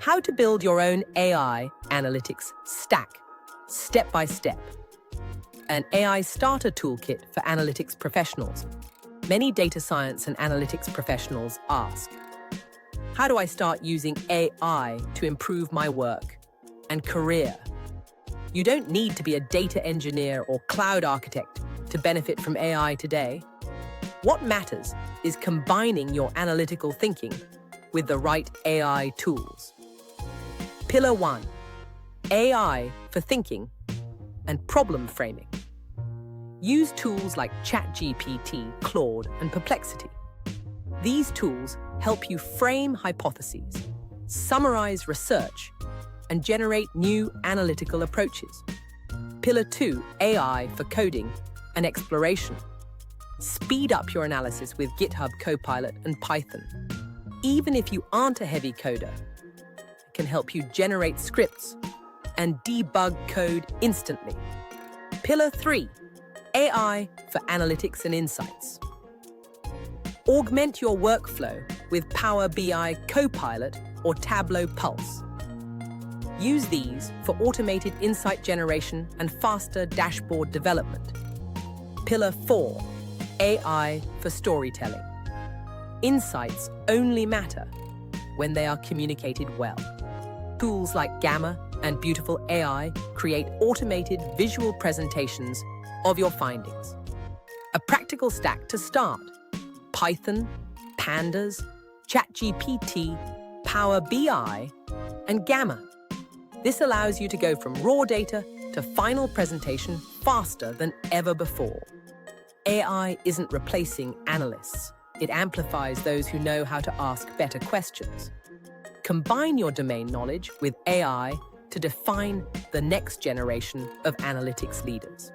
how to build your own AI analytics stack, step by step. An AI starter toolkit for analytics professionals. Many data science and analytics professionals ask, how do I start using AI to improve my work and career? You don't need to be a data engineer or cloud architect to benefit from AI today. What matters is combining your analytical thinking with the right AI tools. Pillar 1. AI for thinking and problem framing. Use tools like ChatGPT, Claude, and Perplexity. These tools help you frame hypotheses, summarize research, and generate new analytical approaches. Pillar 2. AI for coding and exploration. Speed up your analysis with GitHub Copilot and Python. Even if you aren't a heavy coder, it can help you generate scripts and debug code instantly. Pillar 3. AI for analytics and insights. Augment your workflow with Power BI Copilot or Tableau Pulse. Use these for automated insight generation and faster dashboard development. Pillar 4. AI for storytelling. Insights only matter when they are communicated well. Tools like Gamma and Beautiful AI create automated visual presentations of your findings. A practical stack to start: Python, Pandas, ChatGPT, Power BI, and Gamma. This allows you to go from raw data to final presentation faster than ever before. AI isn't replacing analysts. It amplifies those who know how to ask better questions. Combine your domain knowledge with AI to define the next generation of analytics leaders.